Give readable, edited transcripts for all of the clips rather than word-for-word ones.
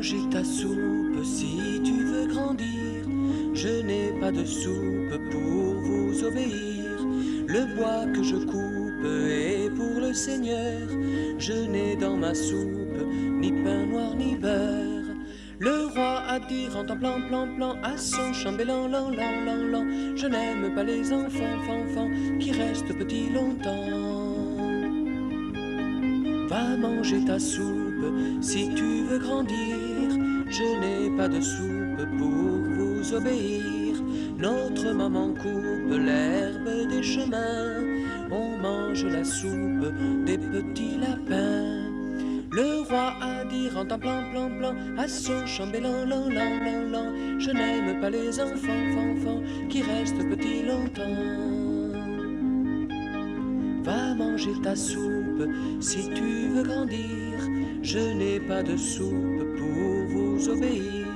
manger ta soupe si tu veux grandir. Je n'ai pas de soupe pour vous obéir. Le bois que je coupe est pour le Seigneur. Je n'ai dans ma soupe ni pain noir ni beurre. Le roi a dit rentre plan plan plan à son chambellan lan lan lan lan. Je n'aime pas les enfants qui restent petits longtemps. Va manger ta soupe si tu veux grandir. Je n'ai pas de soupe pour vous obéir. Notre maman coupe l'herbe des chemins. On mange la soupe des petits lapins. Le roi a dit rentre plan plan plan à son chambellan lan lan lan lan. Je n'aime pas les enfants qui restent petits longtemps. Va manger ta soupe si tu veux grandir. Je n'ai pas de soupe pour vous obéir.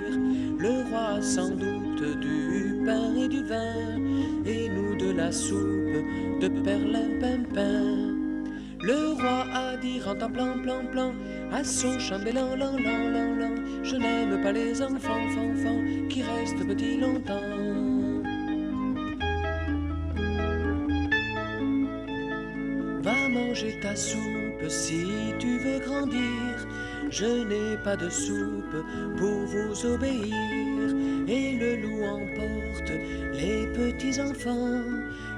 Le roi a sans doute du pain et du vin, et nous de la soupe de perlimpinpin. Le roi a dit rentre plan plan plan à son chambellan lan lan lan lan. Je n'aime pas les enfants qui restent petits longtemps. Va manger ta soupe si tu veux grandir. Je n'ai pas de soupe pour vous obéir. Et le loup emporte les petits enfants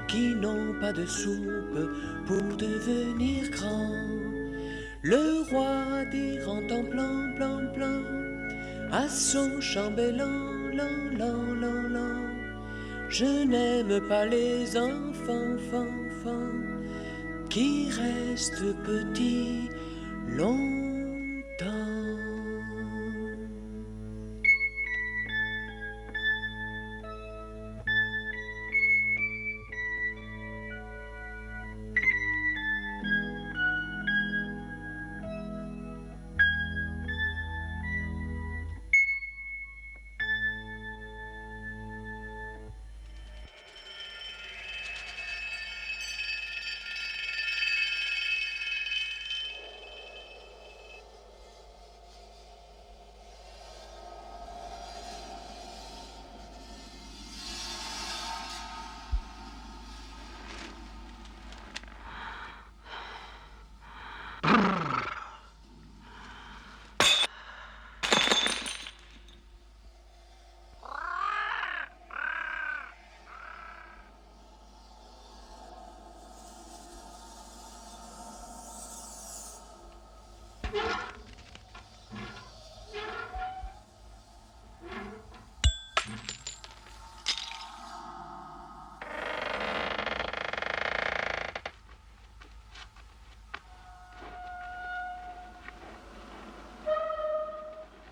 qui n'ont pas de soupe pour devenir grands. Le roi dit rentre en plan plan plan à son chambellan lan lan lan lan. Je n'aime pas les enfants qui restent petits longtemps.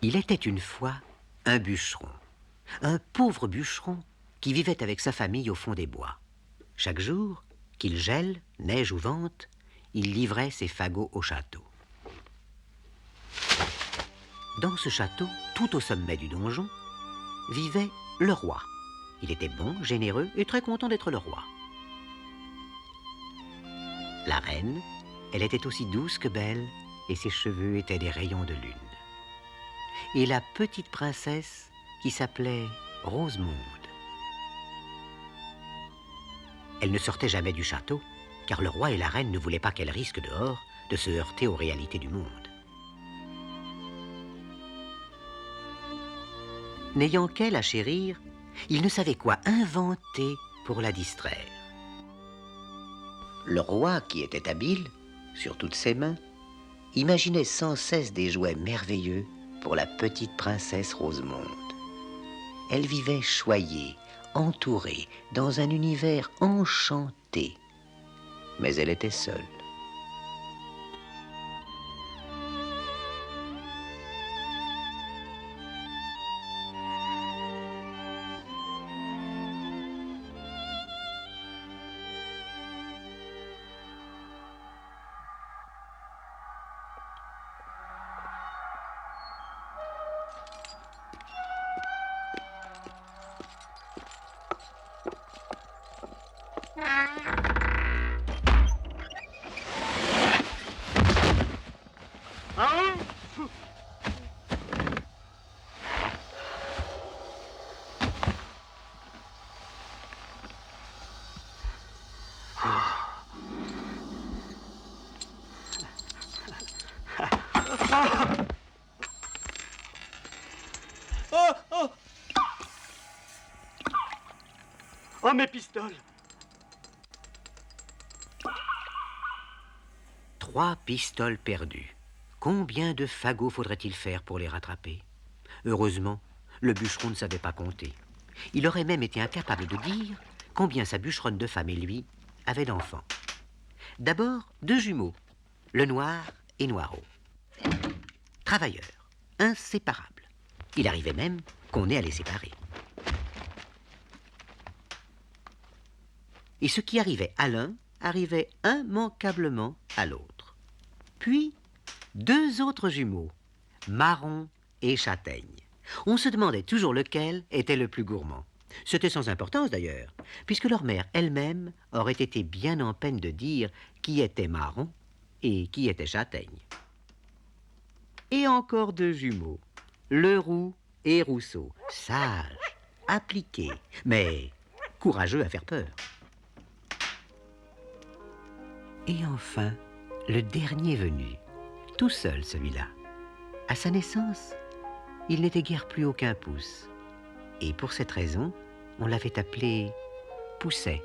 Il était une fois un bûcheron, un pauvre bûcheron qui vivait avec sa famille au fond des bois. Chaque jour, qu'il gèle, neige ou vente, il livrait ses fagots au château. Dans ce château, tout au sommet du donjon, vivait le roi. Il était bon, généreux et très content d'être le roi. La reine, elle était aussi douce que belle et ses cheveux étaient des rayons de lune. Et la petite princesse qui s'appelait Rosemonde. Elle ne sortait jamais du château, car le roi et la reine ne voulaient pas qu'elle risque dehors de se heurter aux réalités du monde. N'ayant qu'elle à chérir, il ne savait quoi inventer pour la distraire. Le roi, qui était habile, sur toutes ses mains, imaginait sans cesse des jouets merveilleux pour la petite princesse Rosemonde. Elle vivait choyée, entourée, dans un univers enchanté. Mais elle était seule. Oh, oh. Oh, mes pistoles! 3 pistoles perdues. Combien de fagots faudrait-il faire pour les rattraper? Heureusement, le bûcheron ne savait pas compter. Il aurait même été incapable de dire combien sa bûcheronne de femme et lui avaient d'enfants. D'abord, 2 jumeaux, le noir et Noiraud. Travailleurs, inséparables. Il arrivait même qu'on ait à les séparer. Et ce qui arrivait à l'un arrivait immanquablement à l'autre. Puis, 2 autres jumeaux, Marron et Châtaigne. On se demandait toujours lequel était le plus gourmand. C'était sans importance d'ailleurs, puisque leur mère elle-même aurait été bien en peine de dire qui était Marron et qui était Châtaigne. Et encore 2 jumeaux, Leroux et Rousseau, sages, appliqués, mais courageux à faire peur. Et enfin, le dernier venu, tout seul celui-là. À sa naissance, il n'était guère plus aucun pouce. Et pour cette raison, on l'avait appelé Pousset,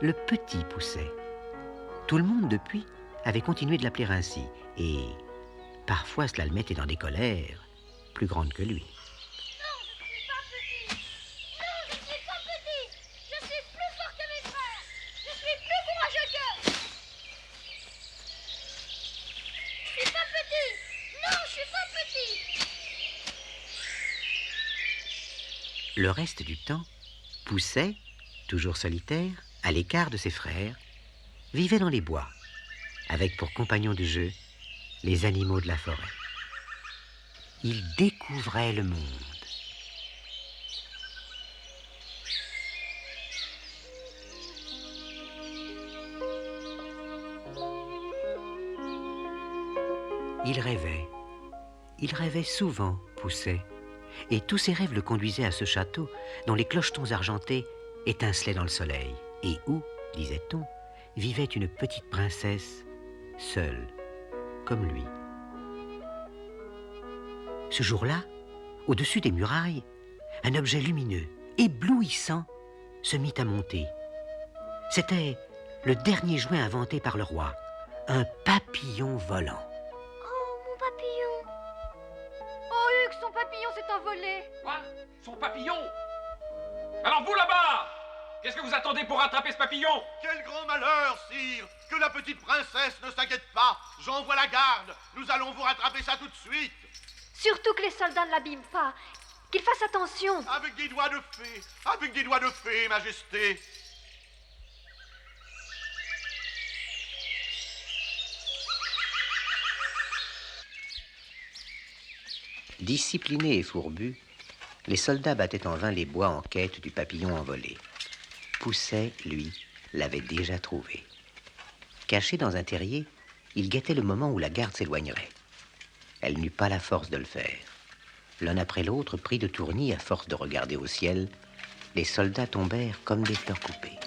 le petit Pousset. Tout le monde, depuis, avait continué de l'appeler ainsi, et parfois cela le mettait dans des colères plus grandes que lui. Le reste du temps, Pousset, toujours solitaire, à l'écart de ses frères, vivait dans les bois, avec pour compagnons de jeu les animaux de la forêt. Il découvrait le monde. Il rêvait souvent, Pousset. Et tous ses rêves le conduisaient à ce château dont les clochetons argentés étincelaient dans le soleil et où, disait-on, vivait une petite princesse, seule, comme lui. Ce jour-là, au-dessus des murailles, un objet lumineux, éblouissant, se mit à monter. C'était le dernier jouet inventé par le roi, un papillon volant. Son papillon s'est envolé. Quoi? Son papillon? Alors vous là-bas, qu'est-ce que vous attendez pour rattraper ce papillon? Quel grand malheur, sire! Que la petite princesse ne s'inquiète pas. J'envoie la garde. Nous allons vous rattraper ça tout de suite. Surtout que les soldats ne l'abîment pas. Qu'ils fassent attention. Avec des doigts de fée. Avec des doigts de fée, Majesté. Disciplinés et fourbus, les soldats battaient en vain les bois en quête du papillon envolé. Pousset, lui, l'avait déjà trouvé. Caché dans un terrier, il guettait le moment où la garde s'éloignerait. Elle n'eut pas la force de le faire. L'un après l'autre, pris de tournis à force de regarder au ciel, les soldats tombèrent comme des fleurs coupées.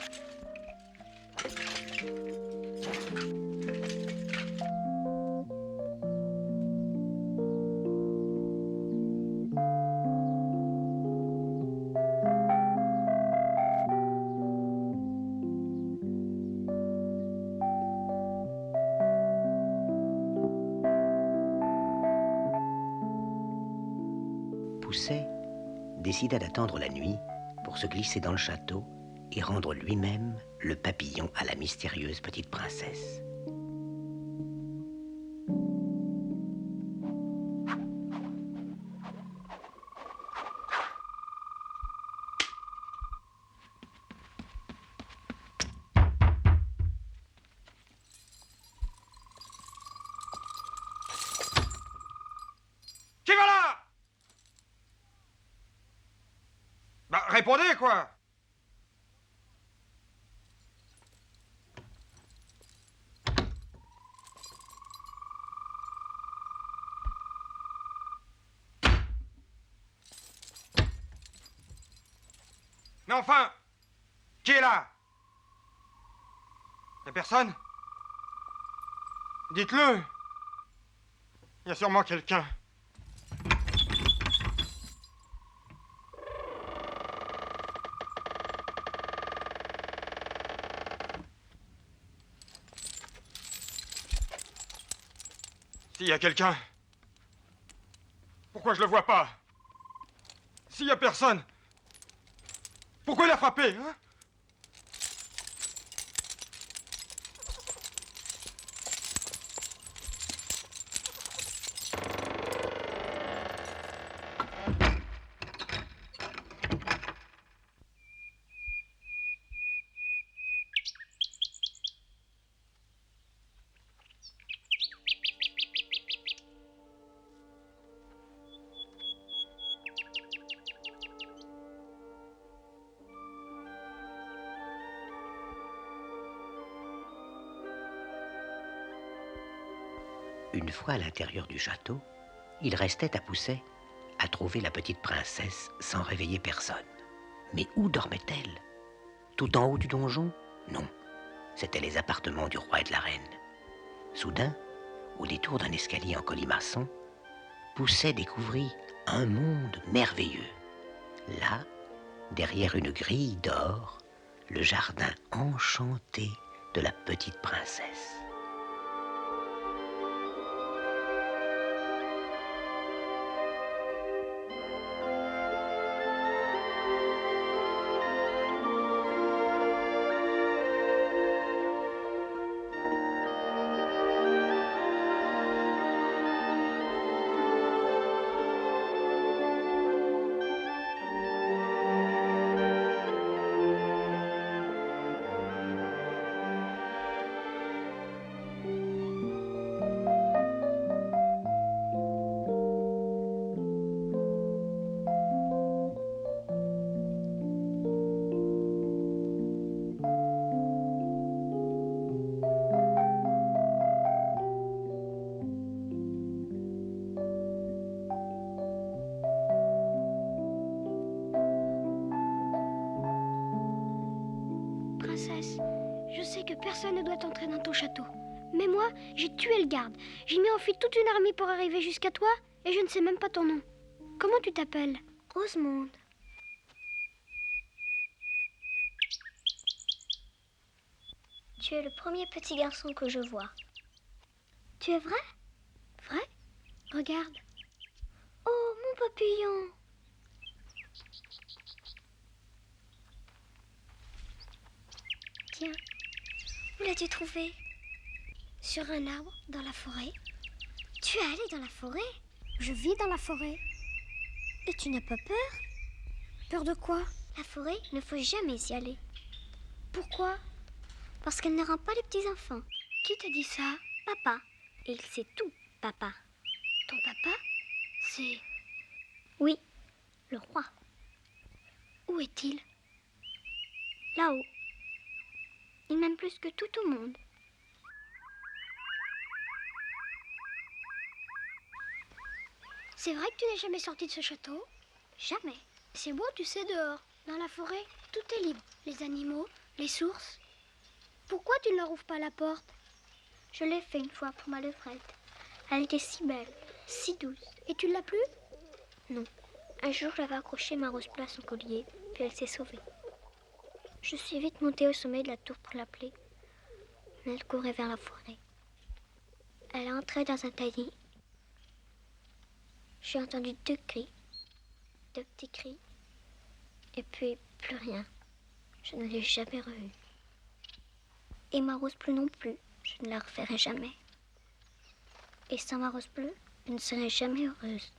Pousset décida d'attendre la nuit pour se glisser dans le château et rendre lui-même le papillon à la mystérieuse petite princesse. Qui va là? Bah, répondez, quoi! Mais enfin, qui est là? Y'a personne? Dites-le! Il y a sûrement quelqu'un. S'il y a quelqu'un, pourquoi je le vois pas? S'il y a personne, pourquoi il a frappé, hein? Une fois à l'intérieur du château, il restait à Pousset à trouver la petite princesse sans réveiller personne. Mais où dormait-elle? Tout en haut du donjon? Non, c'étaient les appartements du roi et de la reine. Soudain, au détour d'un escalier en colimaçon, Pousset découvrit un monde merveilleux. Là, derrière une grille d'or, le jardin enchanté de la petite princesse. Princesse, je sais que personne ne doit entrer dans ton château. Mais moi, j'ai tué le garde. J'ai mis en fuite toute une armée pour arriver jusqu'à toi et je ne sais même pas ton nom. Comment tu t'appelles? Rosemonde. Tu es le premier petit garçon que je vois. Tu es vrai? Vrai? Regarde. Oh, mon papillon! Tiens, où l'as-tu trouvé? Sur un arbre, dans la forêt. Tu es allé dans la forêt? Je vis dans la forêt. Et tu n'as pas peur? Peur de quoi? La forêt, ne faut jamais y aller. Pourquoi? Parce qu'elle ne rend pas les petits enfants. Qui t'a dit ça? Papa. Et il sait tout, papa. Ton papa? C'est... Oui, le roi. Où est-il? Là-haut. Il m'aime plus que tout au monde. C'est vrai que tu n'es jamais sorti de ce château? Jamais. C'est beau, tu sais, dehors. Dans la forêt, tout est libre. Les animaux, les sources. Pourquoi tu ne leur ouvres pas la porte? Je l'ai fait une fois pour ma levrette. Elle était si belle, si douce. Et tu ne l'as plus? Non. Un jour, j'avais accroché ma rose bleue à son collier, puis elle s'est sauvée. Je suis vite montée au sommet de la tour pour l'appeler, mais elle courait vers la forêt. Elle est entrée dans un taillis. J'ai entendu 2 cris, 2 petits cris, et puis plus rien. Je ne l'ai jamais revue. Et ma rose bleue non plus, je ne la reverrai jamais. Et sans ma rose bleue, je ne serai jamais heureuse.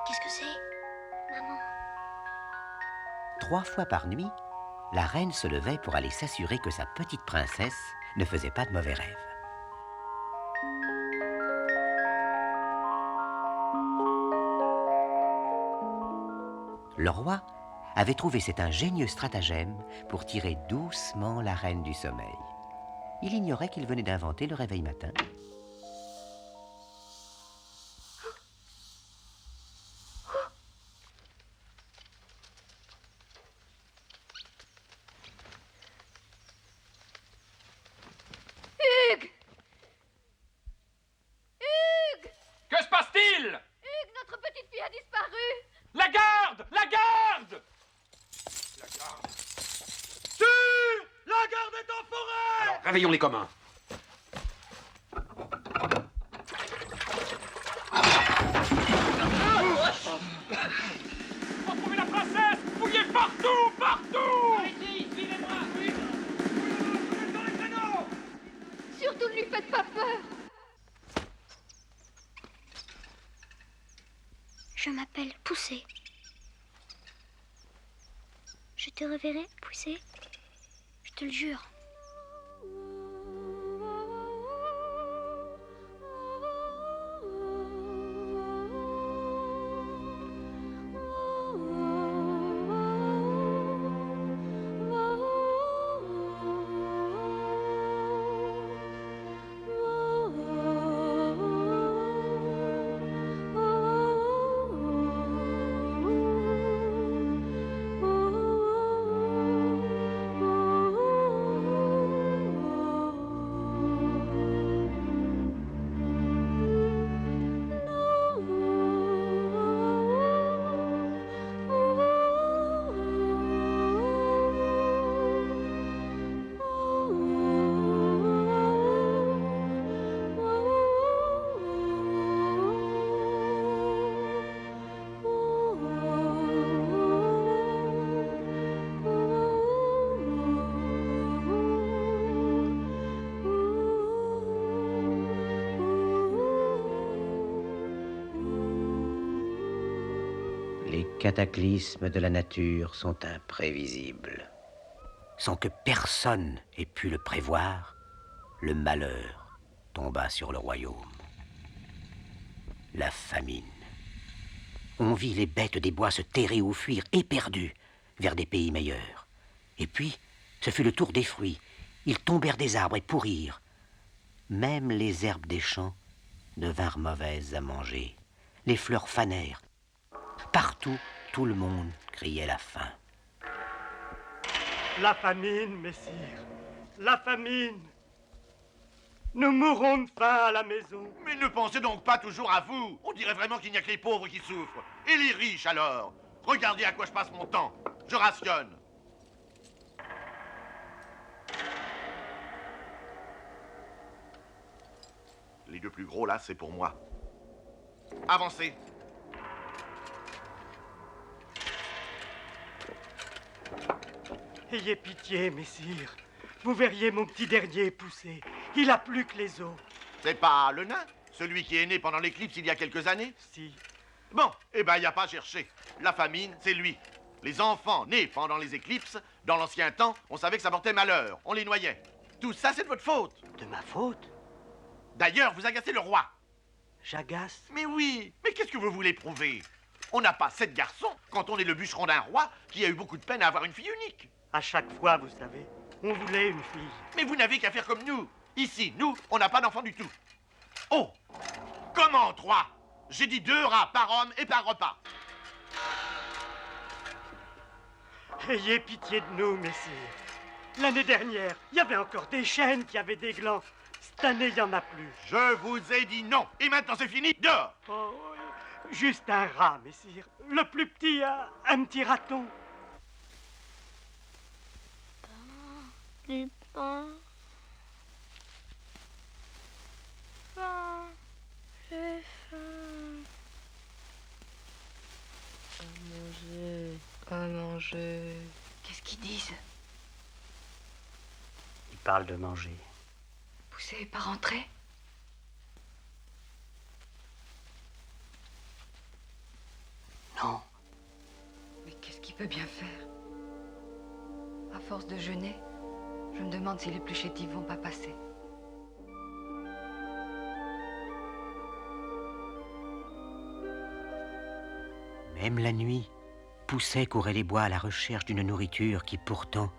Qu'est-ce que c'est, maman? 3 fois par nuit, la reine se levait pour aller s'assurer que sa petite princesse ne faisait pas de mauvais rêves. Le roi avait trouvé cet ingénieux stratagème pour tirer doucement la reine du sommeil. Il ignorait qu'il venait d'inventer le réveil matin. passe-t-il? Hugues, notre petite fille a disparu. La garde! La garde! La garde. Tue! La garde est en forêt! Alors, réveillons les communs. Retrouvez la princesse! Fouillez partout! Partout! Allez-y, suivez-moi! Dans les créneaux! Surtout ne lui faites pas peur. Je m'appelle Poussée. Je te reverrai, Poussée. Je te le jure. Les cataclysmes de la nature sont imprévisibles. Sans que personne ait pu le prévoir, le malheur tomba sur le royaume. La famine. On vit les bêtes des bois se terrer ou fuir éperdues vers des pays meilleurs. Et puis, ce fut le tour des fruits. Ils tombèrent des arbres et pourrirent. Même les herbes des champs devinrent mauvaises à manger. Les fleurs fanèrent. Partout, tout le monde criait la faim. La famine, messire. La famine. Nous mourrons de faim à la maison. Mais ne pensez donc pas toujours à vous. On dirait vraiment qu'il n'y a que les pauvres qui souffrent. Et les riches alors? Regardez à quoi je passe mon temps. Je rationne. Les deux plus gros là, c'est pour moi. Avancez. Ayez pitié, messire. Vous verriez mon petit dernier pousser. Il a plus que les os. C'est pas le nain? Celui qui est né pendant l'éclipse il y a quelques années? Si. Bon, eh ben, il n'y a pas à chercher. La famine, c'est lui. Les enfants nés pendant les éclipses, dans l'ancien temps, on savait que ça portait malheur. On les noyait. Tout ça, c'est de votre faute. De ma faute? D'ailleurs, vous agacez le roi. J'agace. Mais oui, mais qu'est-ce que vous voulez prouver? On n'a pas 7 garçons quand on est le bûcheron d'un roi qui a eu beaucoup de peine à avoir une fille unique. À chaque fois, vous savez, on voulait une fille. Mais vous n'avez qu'à faire comme nous. Ici, nous, on n'a pas d'enfants du tout. Oh! Comment 3? J'ai dit 2 rats par homme et par repas. Ayez pitié de nous, messire. L'année dernière, il y avait encore des chênes qui avaient des glands. Cette année, il n'y en a plus. Je vous ai dit non. Et maintenant, c'est fini. Dehors! Oh, juste un rat, messire. Le plus petit, un petit raton. Du pain. Faim. J'ai faim. À manger. Qu'est-ce qu'ils disent? Ils parlent de manger. Poussée est pas rentrée? Non. Mais qu'est-ce qu'il peut bien faire? À force de jeûner, je me demande si les plus chétifs vont pas passer. Même la nuit, Poussée courait les bois à la recherche d'une nourriture qui pourtant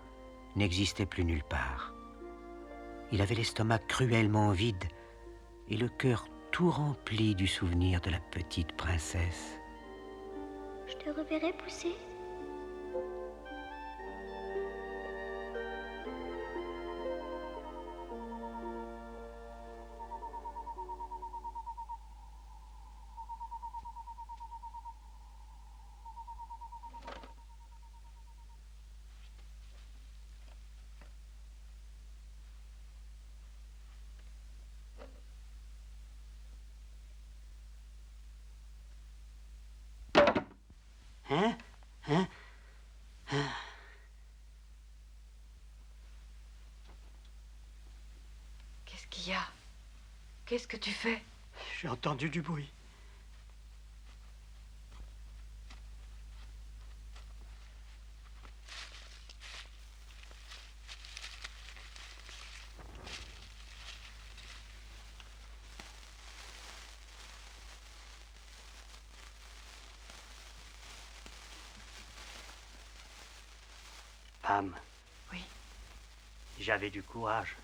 n'existait plus nulle part. Il avait l'estomac cruellement vide et le cœur tout rempli du souvenir de la petite princesse. Je te reverrai, Poussée. Qu'est-ce que tu fais? J'ai entendu du bruit. Pam. Oui. J'avais du courage.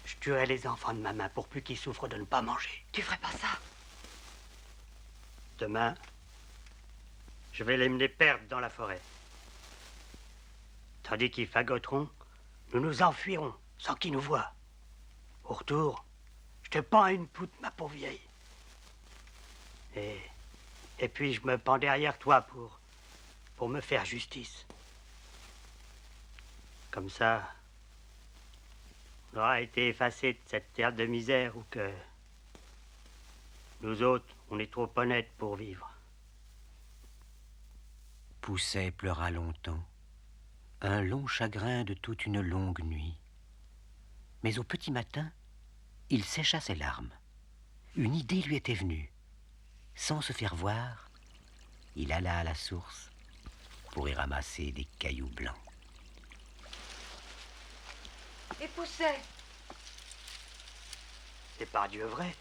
Je tuerais les enfants de ma main pour plus qu'ils souffrent de ne pas manger. Tu ferais pas ça? Demain, je vais les mener perdre dans la forêt. Tandis qu'ils fagoteront, nous nous enfuirons sans qu'ils nous voient. Au retour, je te pends à une poutre, ma pauvre vieille. Et puis je me pends derrière toi pour me faire justice. Comme ça, on aura été effacés de cette terre de misère où que nous autres, on est trop honnêtes pour vivre. Pousset pleura longtemps, un long chagrin de toute une longue nuit. Mais au petit matin, il sécha ses larmes. Une idée lui était venue. Sans se faire voir, il alla à la source pour y ramasser des cailloux blancs. Et Pousset? C'est par Dieu vrai.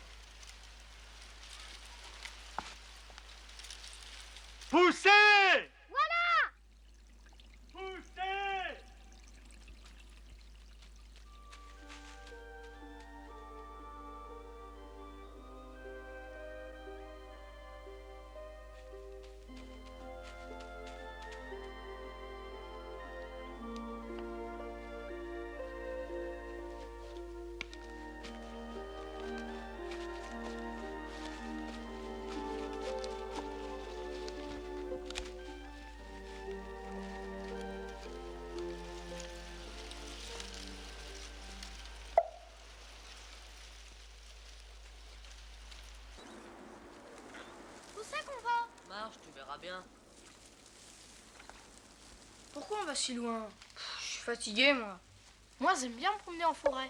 Poussez! Voilà! Poussez! Où c'est qu'on va? Marche, tu verras bien. Pourquoi on va si loin? Je suis fatigué, moi. Moi, j'aime bien me promener en forêt.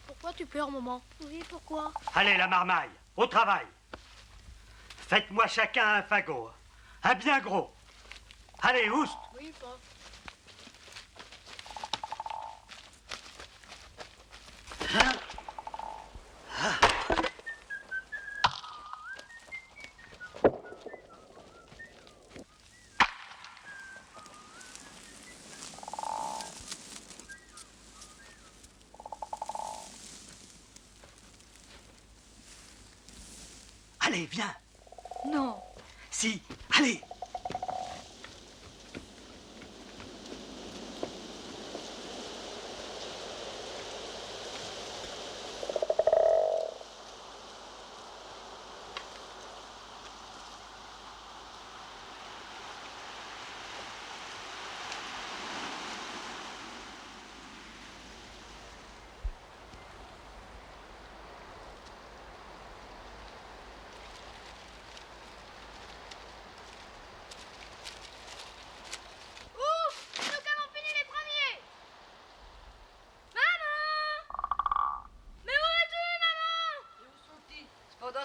Pourquoi tu pleures, maman? Oui, pourquoi? Allez, la marmaille, au travail. Faites-moi chacun un fagot. Un bien gros. Allez, oust. Oui, pas. Allez, viens. Non. Si, allez.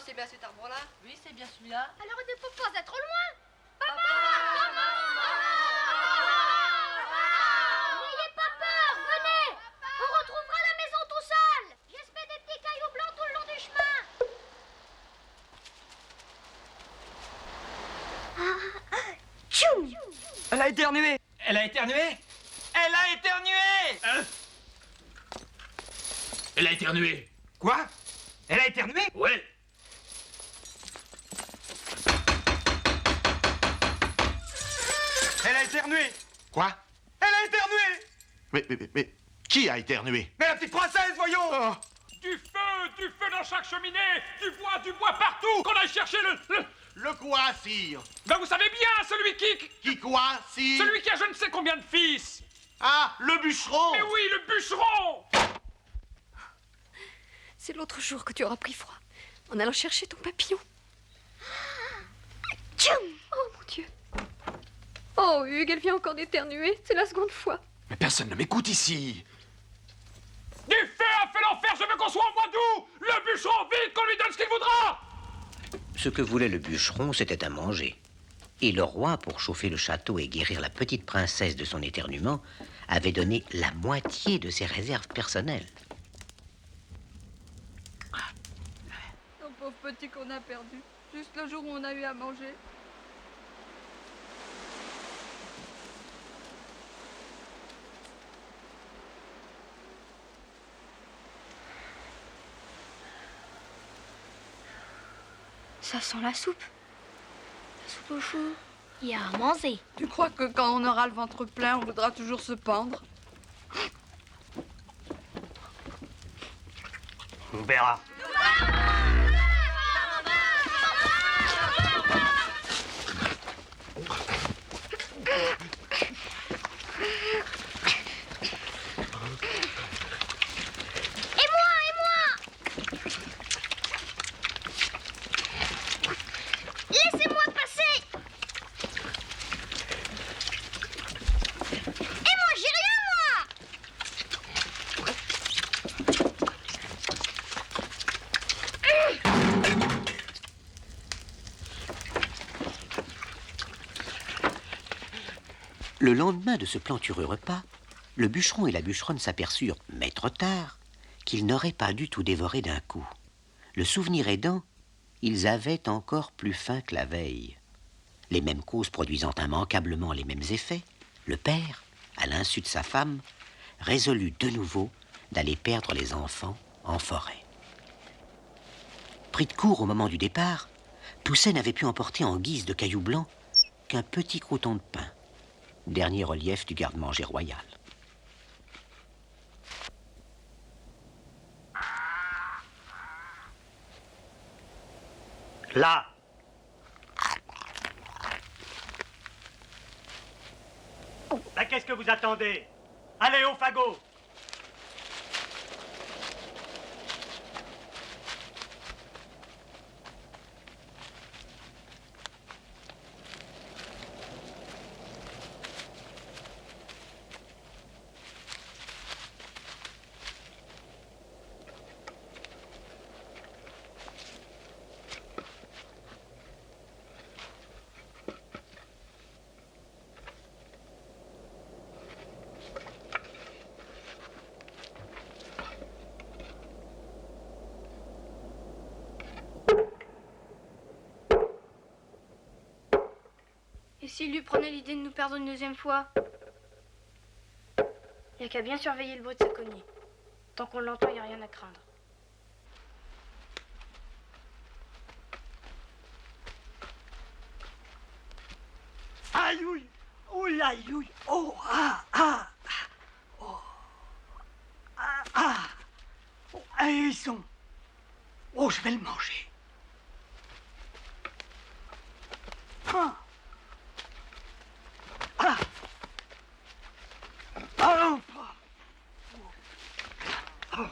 C'est bien cet arbre-là? Oui, c'est bien celui-là. Alors il ne peut pas être loin. Papa! N'ayez pas peur, venez. On retrouvera la maison tout seul. J'espère des petits cailloux blancs tout le long du chemin. Tchoum! Elle a éternué. Elle a éternué. Elle a éternué. Elle a éternué. Quoi? Elle a éternué? Ouais. Elle a éternué. Quoi? Elle a éternué. Mais, qui a éternué? Mais la petite princesse, voyons. Du feu dans chaque cheminée, du bois partout. Qu'on aille chercher Le quoi, sire? Ben vous savez bien, celui qui... Qui quoi, sire? Celui qui a je ne sais combien de fils. Ah, le bûcheron! Mais oui, le bûcheron! C'est l'autre jour que tu auras pris froid, en allant chercher ton papillon. Oh mon Dieu. Oh Hugues, elle vient encore d'éternuer, c'est la seconde fois. Mais personne ne m'écoute ici. Du feu a fait l'enfer, je veux qu'on soit au mois d'août. Le bûcheron, vite, qu'on lui donne ce qu'il voudra. Ce que voulait le bûcheron, c'était à manger. Et le roi, pour chauffer le château et guérir la petite princesse de son éternuement, avait donné la moitié de ses réserves personnelles. Ton pauvre petit qu'on a perdu, juste le jour où on a eu à manger. Ça sent la soupe. La soupe au chou. Il y a à manger. Tu crois que quand on aura le ventre plein, on voudra toujours se pendre? On verra. Laissez-moi passer. Et moi, j'ai rien, moi. Le lendemain de ce plantureux repas, le bûcheron et la bûcheronne s'aperçurent, mais trop tard, qu'ils n'auraient pas dû tout dévorer d'un coup. Le souvenir aidant, ils avaient encore plus faim que la veille. Les mêmes causes produisant immanquablement les mêmes effets, le père, à l'insu de sa femme, résolut de nouveau d'aller perdre les enfants en forêt. Pris de court au moment du départ, Toussaint n'avait pu emporter en guise de cailloux blancs qu'un petit croûton de pain, dernier relief du garde-manger royal. Là. Ben, qu'est-ce que vous attendez? Allez au fagot. Et s'il lui prenait l'idée de nous perdre une deuxième fois? Il n'y a qu'à bien surveiller le bruit de sa cognée. Tant qu'on l'entend, il n'y a rien à craindre. Aïe, ouille. Ouille, aïe, ouille. Oh, ah, ah. Oh. Ah, ah. Oh, hérisson. Oh, je vais le manger. Ah. Ah. Ah. Oh.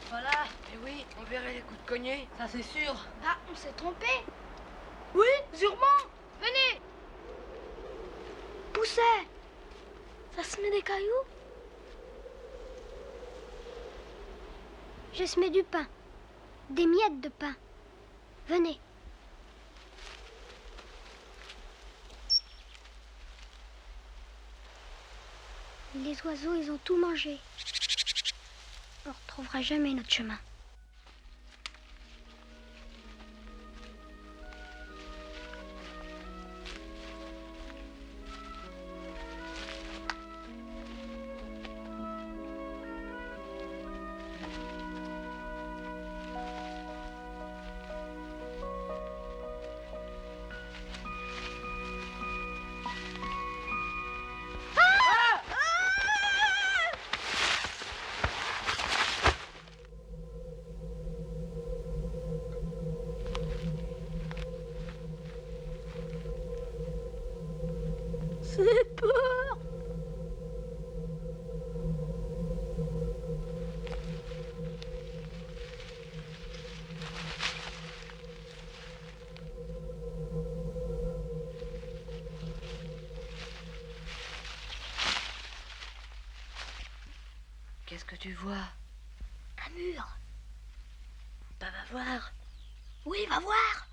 Voilà, et oui, on verrait les coups de cognée, ça c'est sûr. Ah, on s'est trompé. Oui, sûrement. Venez. Pousset. Ça se met des cailloux? Je se mets du pain. Des miettes de pain. Venez. Les oiseaux, ils ont tout mangé. On ne retrouvera jamais notre chemin. vois? Un mur. Bah, va voir. Oui, va voir.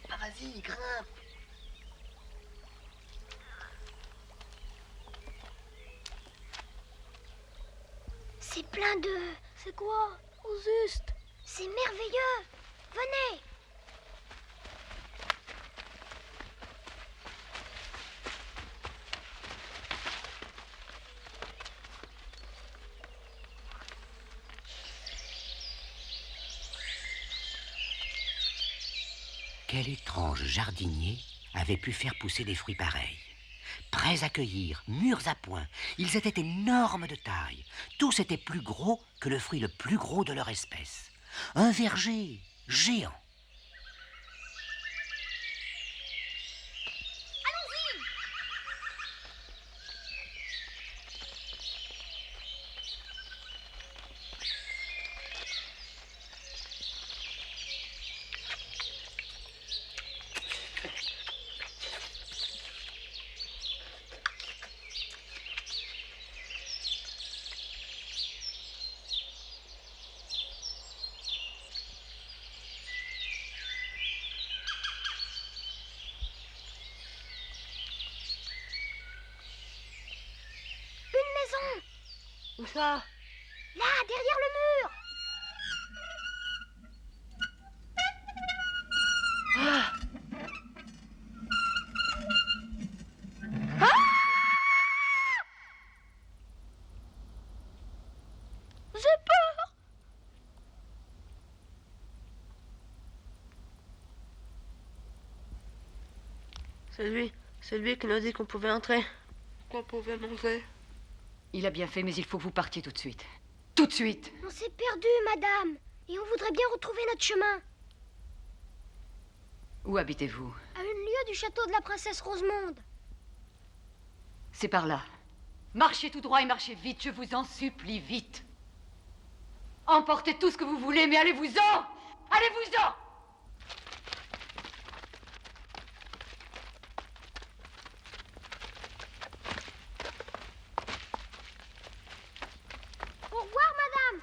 Bah, vas-y, grimpe. C'est plein de... C'est quoi? Au juste. C'est merveilleux. Venez. Quel étrange jardinier avait pu faire pousser des fruits pareils? Prêts à cueillir, mûrs à point, ils étaient énormes de taille. Tous étaient plus gros que le fruit le plus gros de leur espèce. Un verger géant. Où ça? Là, derrière le mur. Ah! J'ai peur. C'est lui qui nous a dit qu'on pouvait entrer, qu'on pouvait manger. Il a bien fait, mais il faut que vous partiez tout de suite. Tout de suite! On s'est perdu, madame. Et on voudrait bien retrouver notre chemin. Où habitez-vous? À une lieue du château de la princesse Rosemonde. C'est par là. Marchez tout droit et marchez vite, je vous en supplie, vite. Emportez tout ce que vous voulez, mais allez-vous-en! Allez-vous-en! Au revoir, madame.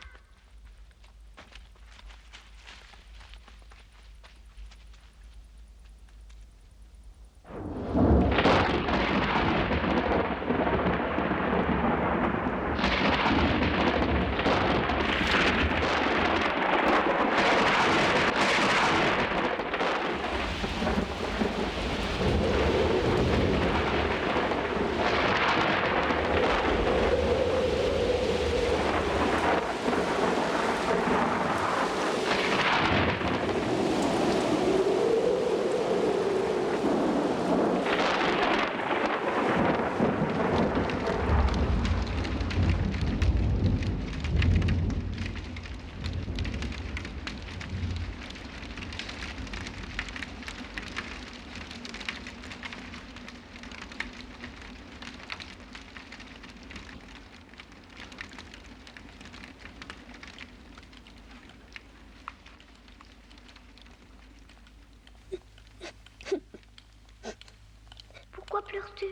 Pourquoi pleures-tu?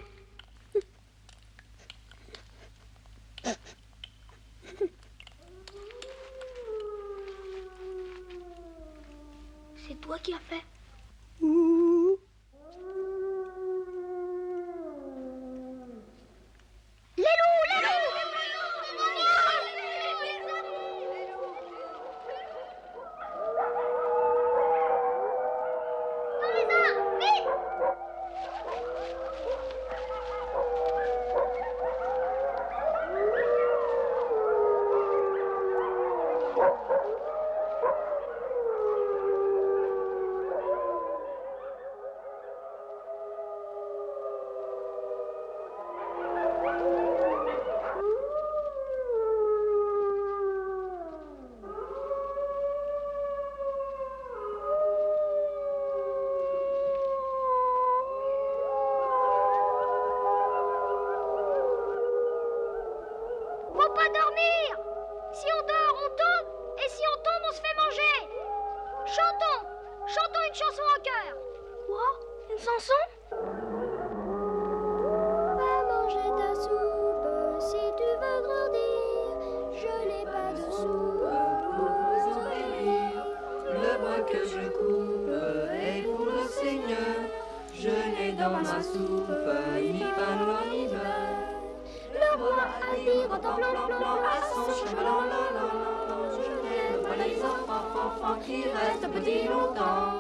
C'est toi qui as fait. Chantons! Chantons une chanson en chœur! Quoi? Une chanson? Va manger ta soupe si tu veux grandir. Je n'ai pas de soupe pour vous obéir. Le bois que je coupe est pour le Seigneur. Je n'ai dans ma soupe ni pain noir ni beurre. Le roi a dit en blanc blanc à son cheval. Je n'aime pas les enfants qui restent petits longtemps.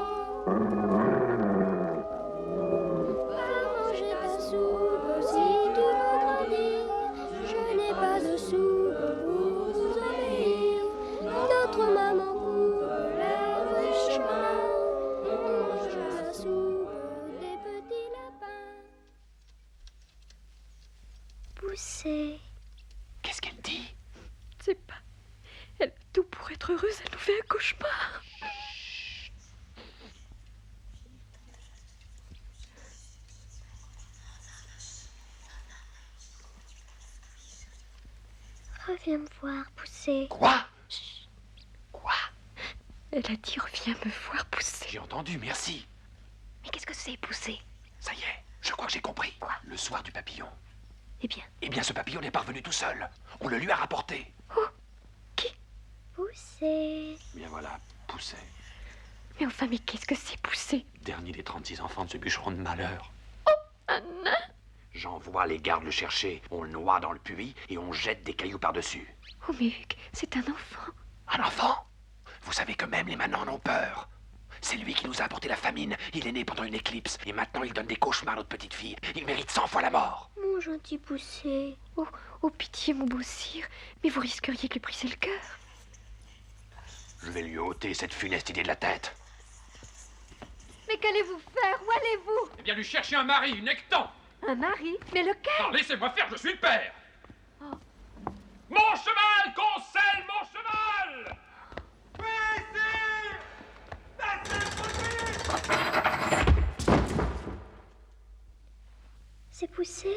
Va manger ta soupe si tu veux grandir. Je n'ai pas de soupe pour vous obéir. Notre maman coupe l'herbe du chemin. On mange la soupe des petits lapins. Poussez. Qu'est-ce qu'elle dit? C'est pas. Elle a tout pour être heureuse, elle nous fait un cauchemar. Reviens me voir, Poussez. Quoi? Elle a dit reviens me voir pousser. J'ai entendu, merci. Mais qu'est-ce que c'est pousser? Ça y est, je crois que j'ai compris. Quoi? Le soir du papillon. Eh bien. Eh bien, ce papillon n'est pas revenu tout seul. On le lui a rapporté. Poussez. Bien voilà, Poussé. Mais enfin, mais qu'est-ce que c'est pousser? Dernier des 36 enfants de ce bûcheron de malheur. Un nain? J'envoie les gardes le chercher. On le noie dans le puits et on jette des cailloux par-dessus. Oh mais Hugues, c'est un enfant. Un enfant? Vous savez que même les manants en ont peur. C'est lui qui nous a apporté la famine. Il est né pendant une éclipse et maintenant il donne des cauchemars à notre petite fille. Il mérite 100 fois la mort. Mon gentil Poussé. Oh, pitié, mon beau sire. Mais vous risqueriez de lui briser le cœur. Je vais lui ôter cette funeste idée de la tête. Mais qu'allez-vous faire? Où allez-vous? Eh bien, lui chercher un mari, une nectan. Un mari? Mais lequel? Non, laissez-moi faire, je suis le père. Mon cheval, Concelle, mon cheval! C'est Poussé?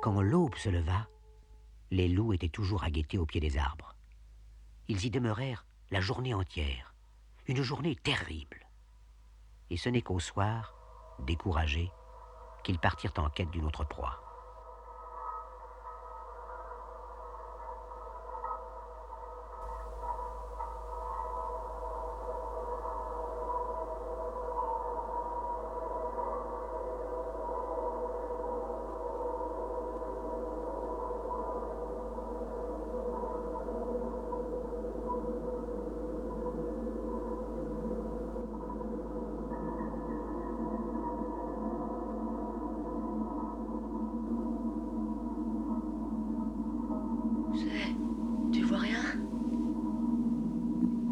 Quand l'aube se leva, les loups étaient toujours aguettés au pied des arbres. Ils y demeurèrent la journée entière, une journée terrible. Et ce n'est qu'au soir, découragés, qu'ils partirent en quête d'une autre proie. Tu vois rien?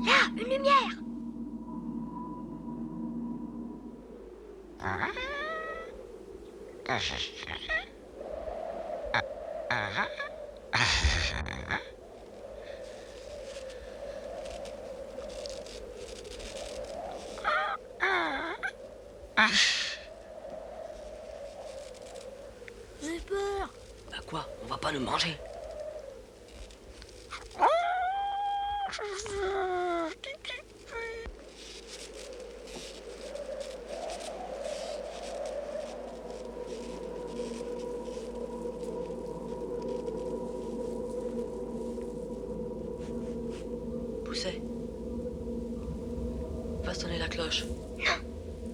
Là, une lumière! J'ai peur. Bah quoi? On va pas nous manger. Poussez. Va sonner la cloche. Non,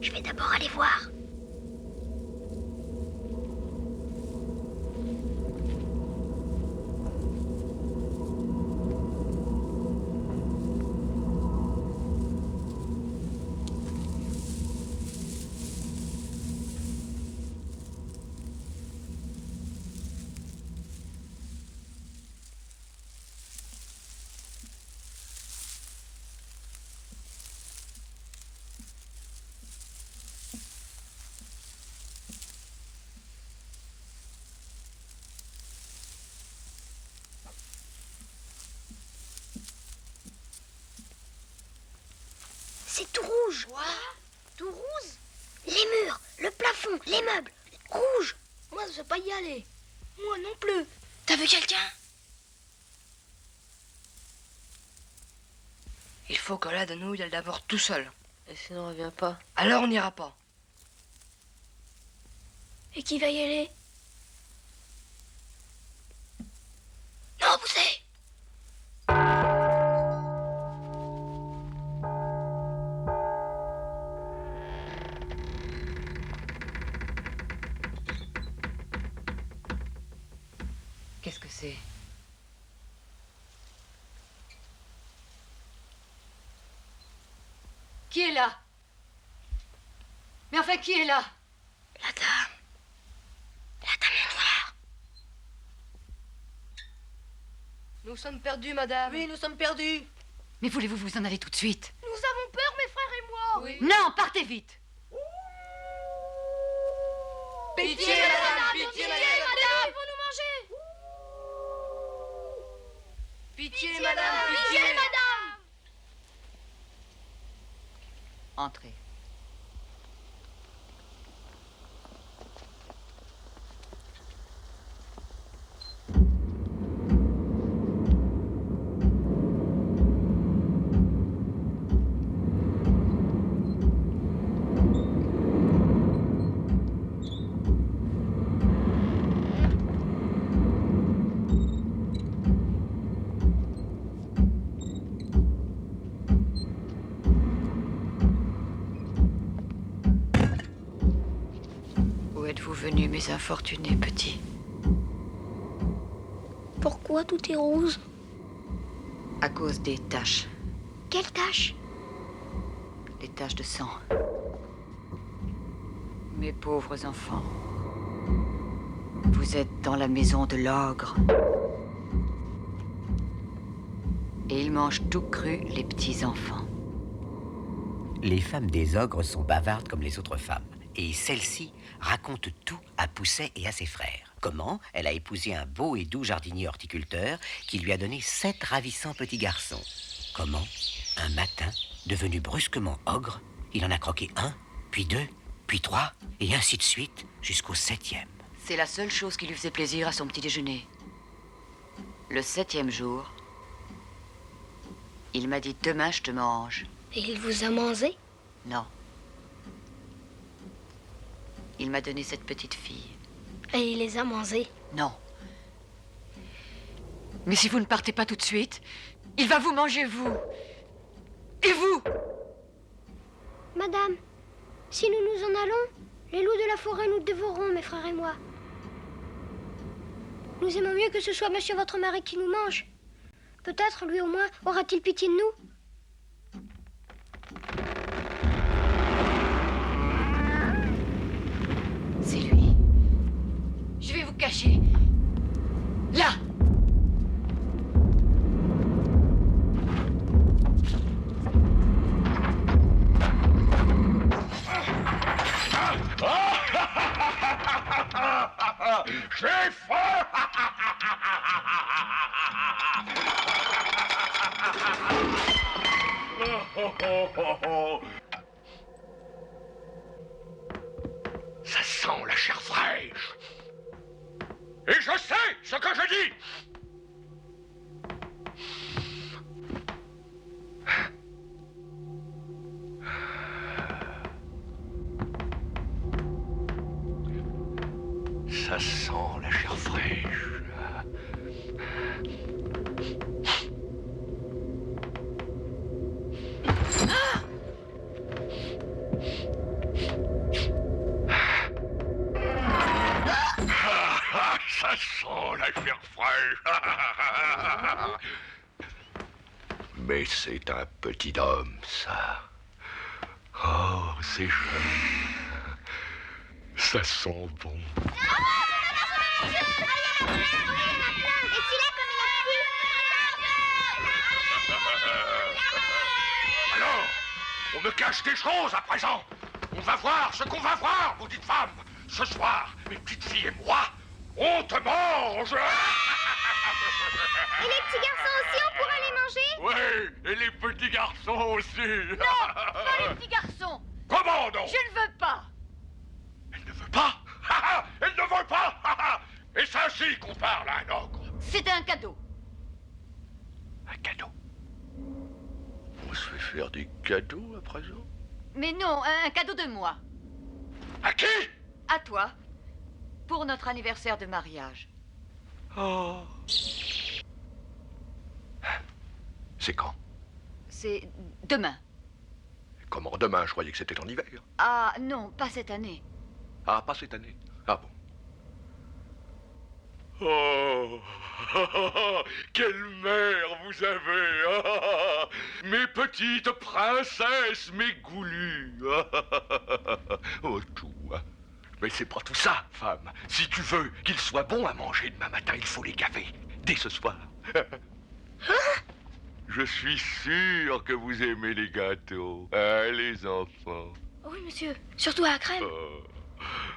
je vais d'abord aller voir. rouge. Quoi? Tout rouge? Les murs, le plafond, les meubles, rouge. Moi, je vais pas y aller. Moi non plus. T'as vu quelqu'un? Il faut que l'un de nous y aille d'abord tout seul. Et sinon on revient pas. Alors on n'ira pas. Et qui va y aller? Non, poussez! Qu'est-ce que c'est? Qui est là? Mais enfin, qui est là? La dame. La dame en noir. Nous sommes perdus, madame. Oui, nous sommes perdus. Mais voulez-vous vous en aller tout de suite? Nous avons peur, mes frères et moi. Oui. Non, partez vite! Pitié, madame, pitié, madame. Ils vont nous manger. Pitié, madame, Pitié, madame. Entrez. Où êtes-vous venus, mes infortunés petits? Pourquoi tout est rose? À cause des taches. Quelle tache? Les taches de sang. Mes pauvres enfants. Vous êtes dans la maison de l'ogre. Et il mange tout cru les petits-enfants. Les femmes des ogres sont bavardes comme les autres femmes. Et celle-ci raconte tout à Pousset et à ses frères. Comment elle a épousé un beau et doux jardinier horticulteur qui lui a donné 7 ravissants petits garçons. Comment, un matin, devenu brusquement ogre, il en a croqué 1, puis 2, puis 3, et ainsi de suite jusqu'au 7e. C'est la seule chose qui lui faisait plaisir à son petit déjeuner. Le 7e jour, il m'a dit « Demain, je te mange ». Et il vous a mangé? Non. Il m'a donné cette petite fille. Et il les a mangés? Non. Mais si vous ne partez pas tout de suite, il va vous manger, vous. Et vous? Madame, si nous nous en allons, les loups de la forêt nous dévoreront, mes frères et moi. Nous aimons mieux que ce soit monsieur votre mari qui nous mange. Peut-être, lui au moins, aura-t-il pitié de nous. C'est lui. Je vais vous cacher. Là! J'ai faim. Ça sent la chair fraîche. Et je sais ce que je dis. Ça sent la chair fraîche. Ça sent la chair fraîche. Mais c'est un petit homme, ça. Oh, c'est joli. Ça sent bon. Alors, on me cache des choses à présent. On va voir ce qu'on va voir, vous dites femmes. Ce soir, mes petites filles et moi, on te mange. Et les petits garçons aussi, on pourra les manger? Oui, et les petits garçons aussi. Non, pas les petits garçons. Comment non? Je ne veux pas. Elle ne veut pas. Elle ne veut pas. Et c'est ainsi qu'on parle à un ogre. C'était un cadeau. Un cadeau? On se fait faire des cadeaux à présent? Mais non, un cadeau de moi. À qui? À toi. Pour notre anniversaire de mariage. Oh. C'est quand? C'est demain. Comment demain? Je croyais que c'était en hiver. Ah non, pas cette année. Ah, pas cette année. Ah bon. Oh, quelle mère vous avez! Ah, mes petites princesses, mes goulues! Oh, tout. Mais c'est pas tout ça, femme. Si tu veux qu'ils soient bons à manger demain matin, il faut les gaver. Dès ce soir. Je suis sûr que vous aimez les gâteaux. Ah, les enfants. Oui, monsieur. Surtout à la crème.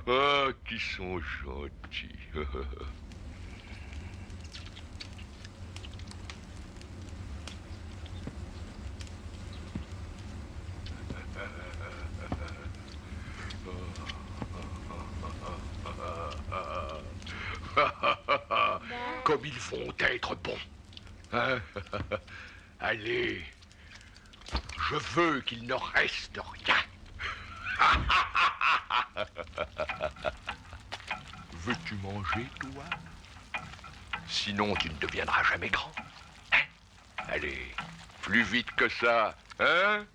Oh, qui sont gentils. Comme ils vont être bons. Hein? Allez, je veux qu'il ne reste rien. Veux-tu manger, toi? Sinon, tu ne deviendras jamais grand. Hein? Allez, plus vite que ça, hein?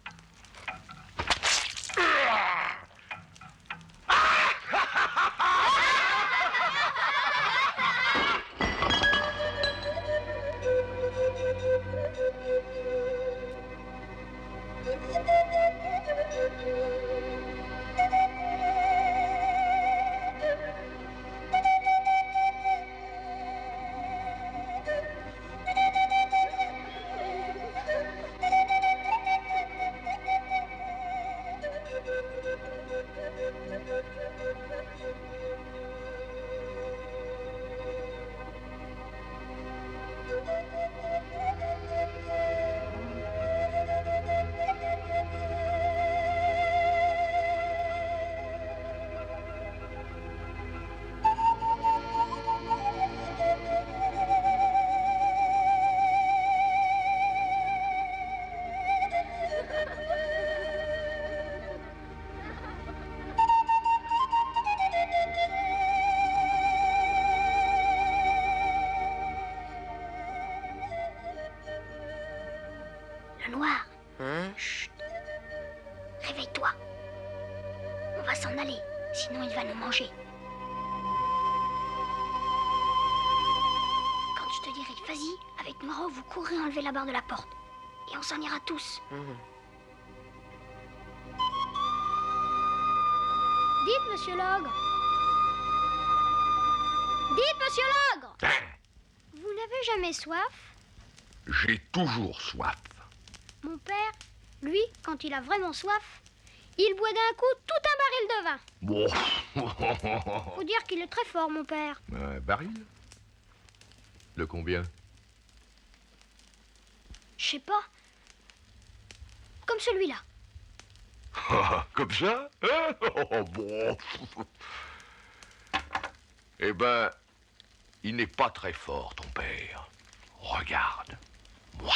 Le noir. Chut. Réveille-toi. On va s'en aller, sinon il va nous manger. Quand je te dirai, vas-y, avec Noiro, vous courrez enlever la barre de la porte. Et on s'en ira tous. Dites, monsieur l'ogre. Dites, monsieur l'ogre. Vous n'avez jamais soif? J'ai toujours soif. Mon père, lui, quand il a vraiment soif, il boit d'un coup tout un baril de vin. Bon. Faut dire qu'il est très fort, mon père. Un baril? De combien? Je sais pas. Comme celui-là. Comme ça? Oh, bon. Eh ben, il n'est pas très fort, ton père. Regarde, moi.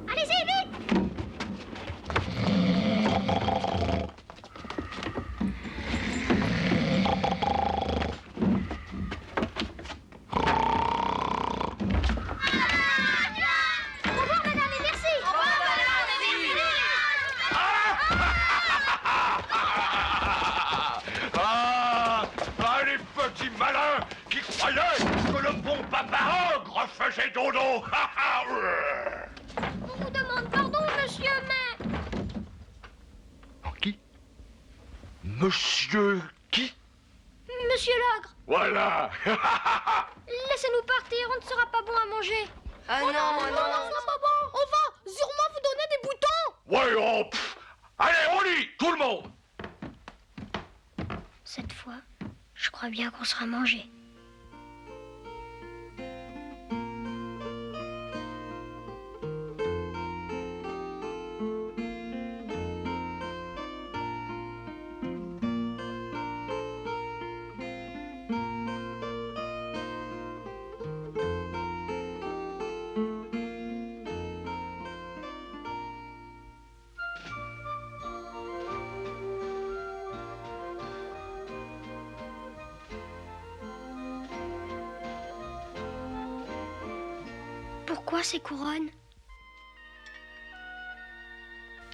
Allez-y, vite! j'ai dodo. On vous demande pardon, monsieur, mais... Qui? Monsieur qui? Monsieur l'ogre. Voilà. Laissez-nous partir, on ne sera pas bon à manger. Ah Oh non, non, non, ce sera pas bon. On va sûrement vous donner des boutons. Ouais, oh, pff. Allez, on y, tout le monde. Cette fois, je crois bien qu'on sera mangé. Pourquoi ces couronnes?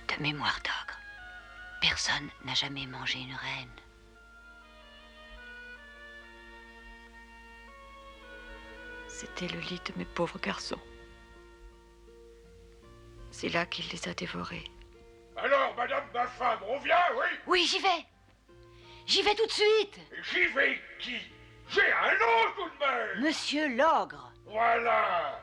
De mémoire d'ogre, personne n'a jamais mangé une reine. C'était le lit de mes pauvres garçons. C'est là qu'il les a dévorés. Alors, madame ma femme, on vient, oui? Oui, j'y vais. J'y vais tout de suite. J'y vais qui? J'ai un nom tout de même. Monsieur l'ogre. Voilà.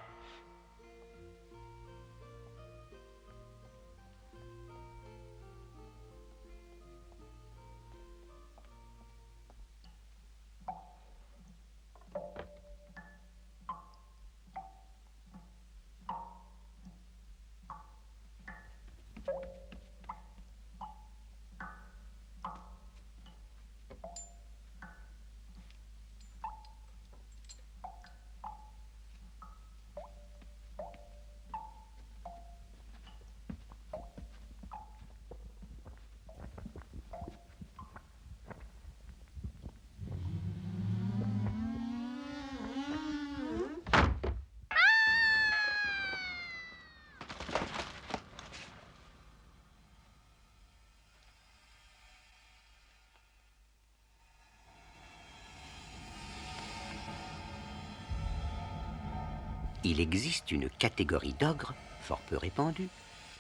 Il existe une catégorie d'ogres, fort peu répandue,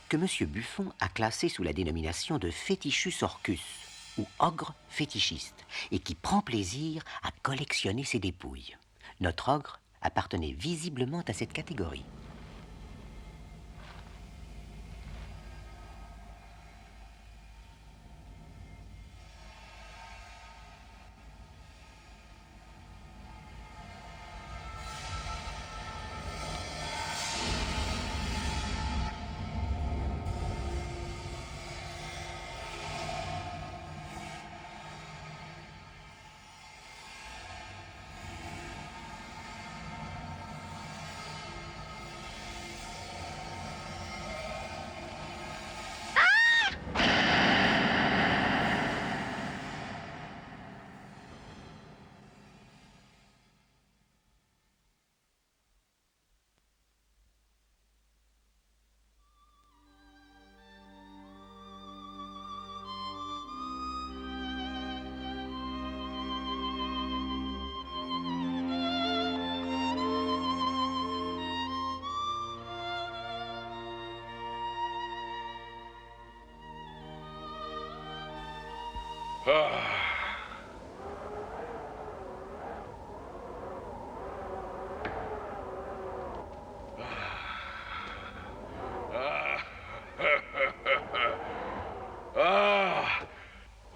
que M. Buffon a classée sous la dénomination de Fétichus orcus, ou ogre fétichiste, et qui prend plaisir à collectionner ses dépouilles. Notre ogre appartenait visiblement à cette catégorie.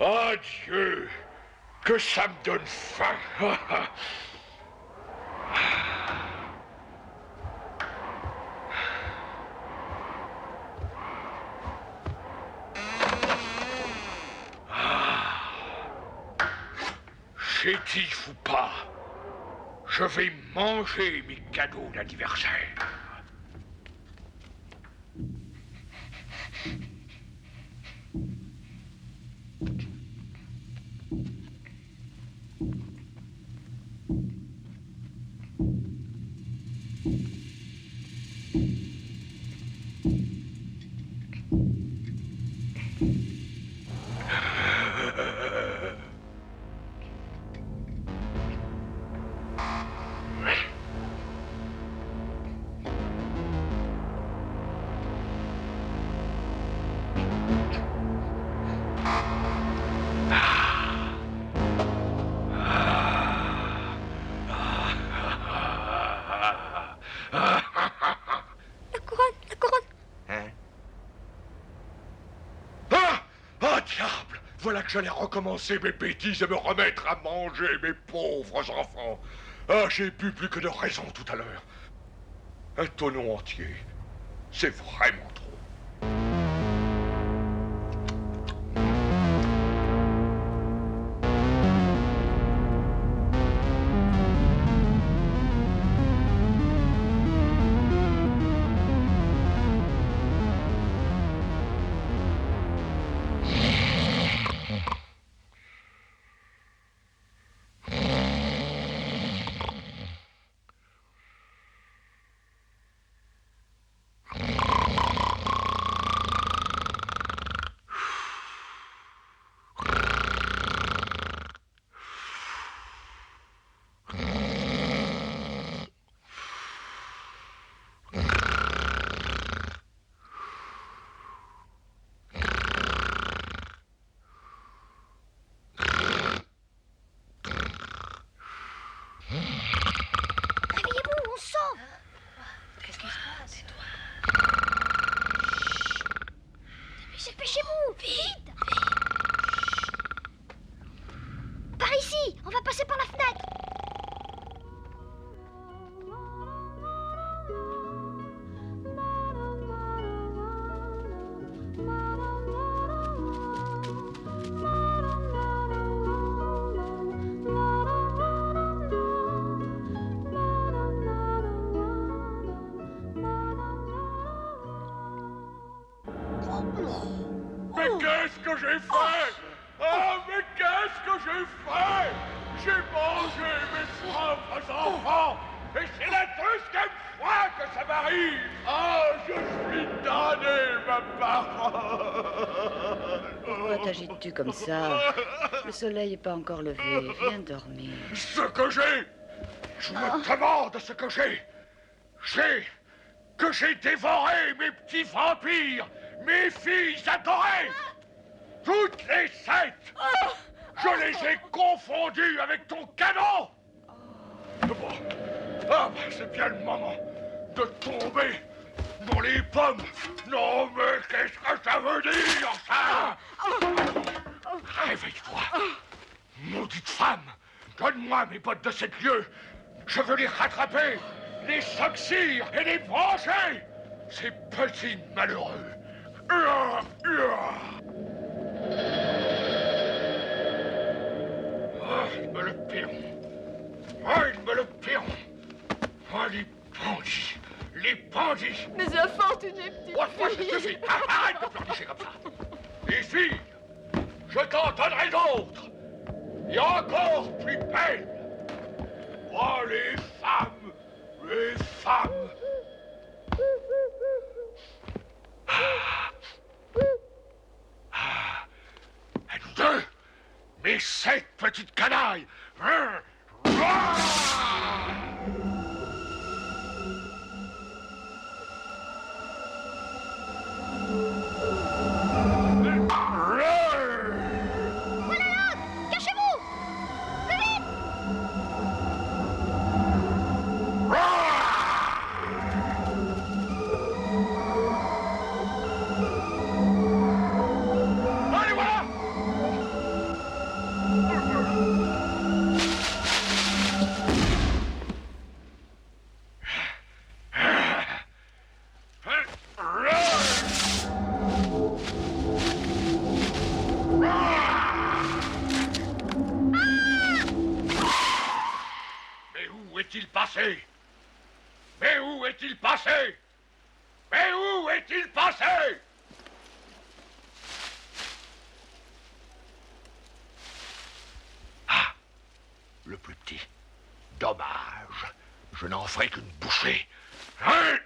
Ah, Dieu, que ça me donne faim. Chétif ou pas, je vais manger mes cadeaux d'anniversaire. voilà que j'allais recommencer mes bêtises et me remettre à manger, mes pauvres enfants. Ah, j'ai bu plus que de raison tout à l'heure. Un tonneau entier. C'est vraiment trop. Réveillez-vous, on sort. Qu'est-ce qui se passe? C'est toi. Dépêchez-vous, vite. Par ici, on va passer par la fenêtre. Mais qu'est-ce que j'ai fait? Ah, mais qu'est-ce que j'ai fait? J'ai mangé mes propres enfants! Et c'est la deuxième fois que ça m'arrive! Ah, je suis damné, ma parole! Pourquoi t'agites-tu comme ça? Le soleil est pas encore levé. Viens dormir. Ce que j'ai! Je me demande ce que j'ai! J'ai dévoré mes petits vampires! Mes filles adorées! Toutes les 7! Je les ai confondues avec ton canon! Bon. Ah, c'est bien le moment de tomber dans les pommes! Non, mais qu'est-ce que ça veut dire, ça? Réveille-toi! Maudite femme! Donne-moi mes bottes de 7 lieues! Je veux les rattraper, les sortir et les brancher! Ces petits malheureux! Ah, ils me le paieront. Ah, ils me le paieront. Ah, les bandits. Les bandits. Mes infortunés petits. Oh, toi, ça suffit. Arrête de pleurnicher comme ça. Les filles, je t'en donnerai d'autres. Et encore plus belles. Oh, les femmes. Les femmes. À nous deux, mes 7 petites canailles. Voilà l'autre. Cachez-vous. Plus vite. Allez, voilà! Mais où est-il passé? Mais où est-il passé? Mais où est-il passé? Ah, le plus petit. Dommage. Je n'en ferai qu'une bouchée. Hein?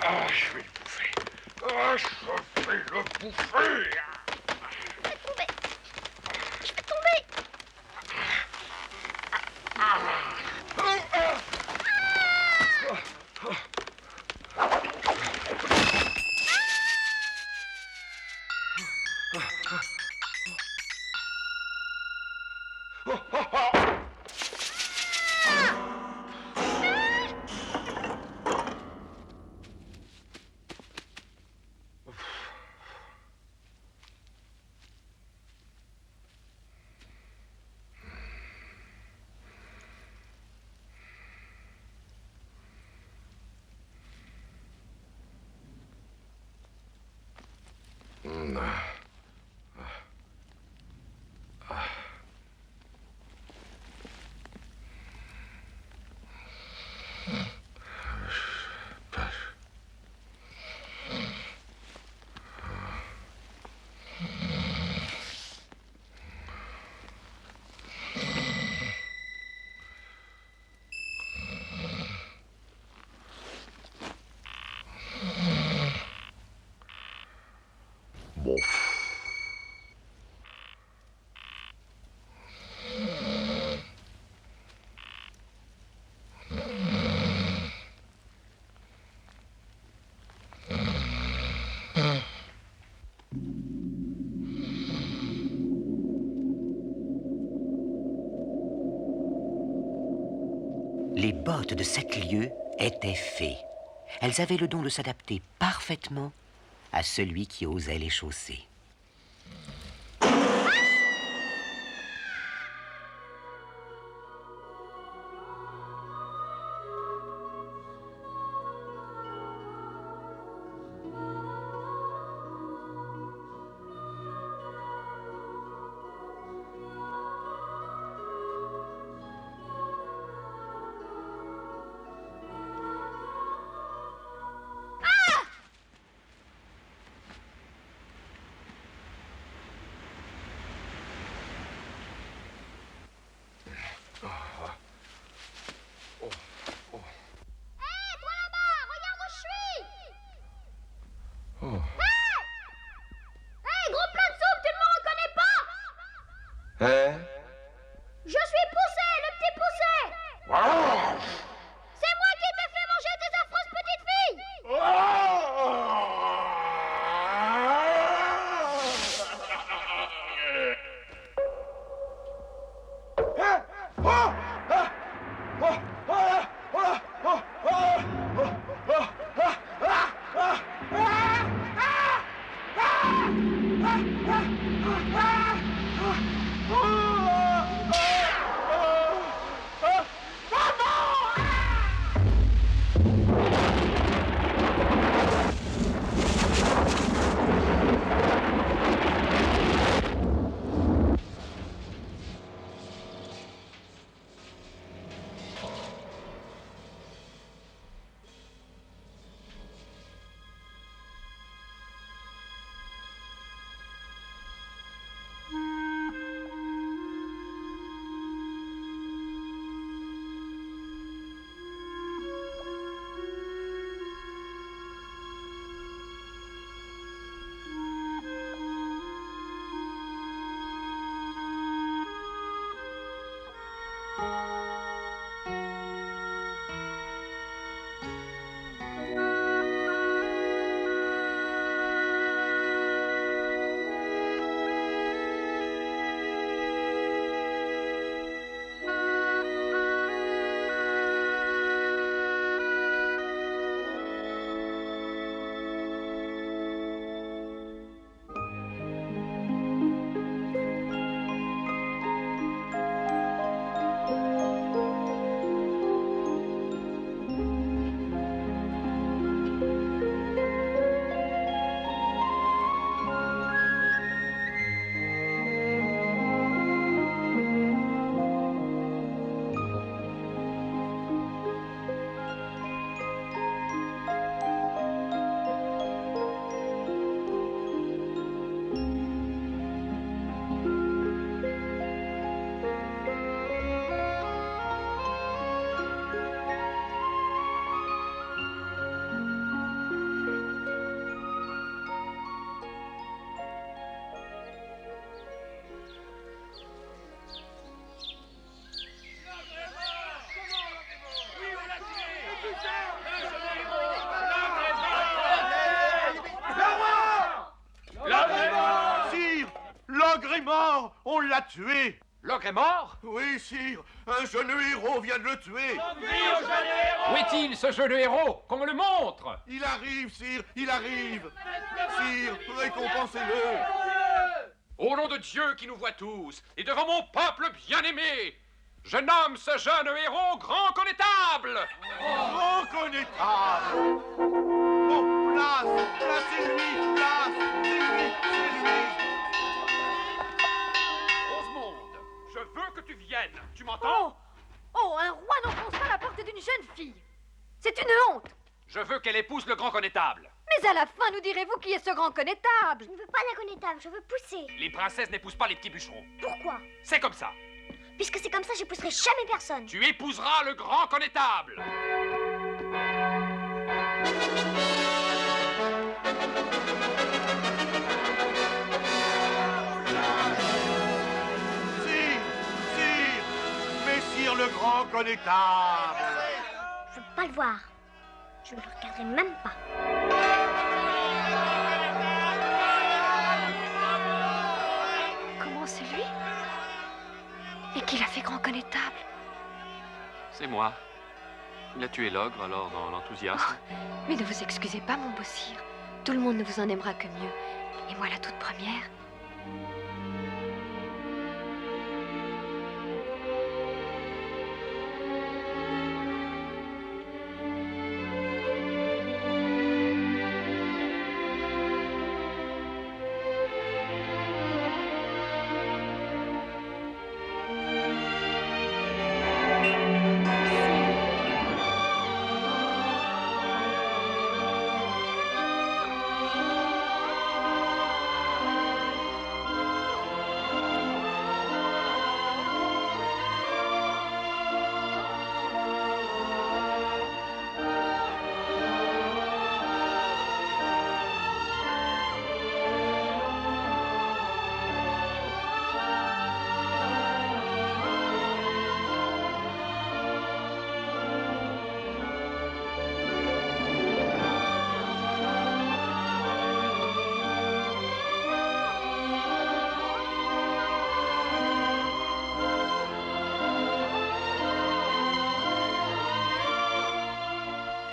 Ah, je vais le bouffer. Ah, je vais le bouffer. Je vais tomber. Je vais tomber. Bon. Les bottes de 7 lieues étaient fées. Elles avaient le don de s'adapter parfaitement à celui qui osait les chausser. mort. On l'a tué. L'ogre est mort? Oui, sire. Un jeune héros vient de le tuer. Où est-il, ce jeune héros? Qu'on me le montre! Il arrive, sire. Il arrive. Sire, récompensez-le. Au nom de Dieu qui nous voit tous, et devant mon peuple bien-aimé, je nomme ce jeune héros Grand Connétable! Grand Connétable! Oh, place! Place, c'est lui! Place! C'est lui! C'est lui! Rosemonde, je veux que tu viennes, tu m'entends? Oh, un roi n'enfonce pas la porte d'une jeune fille. C'est une honte. Je veux qu'elle épouse le Grand Connétable. Mais à la fin, nous direz-vous qui est ce Grand Connétable? Je ne veux pas la connétable, je veux pousser. Les princesses n'épousent pas les petits bûcherons. Pourquoi? C'est comme ça. Puisque c'est comme ça, je pousserai jamais personne. Tu épouseras le Grand Connétable. Sire, Messire le Grand Connétable. Je veux pas le voir. Je ne le regarderai même pas. Comment c'est lui? Et qui l'a fait Grand Connétable? C'est moi. Il a tué l'ogre, alors, dans l'enthousiasme. Mais ne vous excusez pas, mon beau sire. Tout le monde ne vous en aimera que mieux. Et moi, la toute première.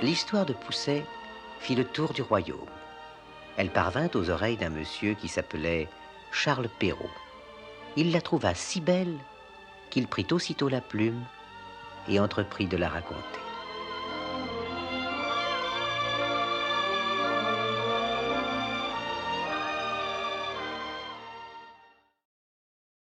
L'histoire de Pousset fit le tour du royaume. Elle parvint aux oreilles d'un monsieur qui s'appelait Charles Perrault. Il la trouva si belle qu'il prit aussitôt la plume et entreprit de la raconter.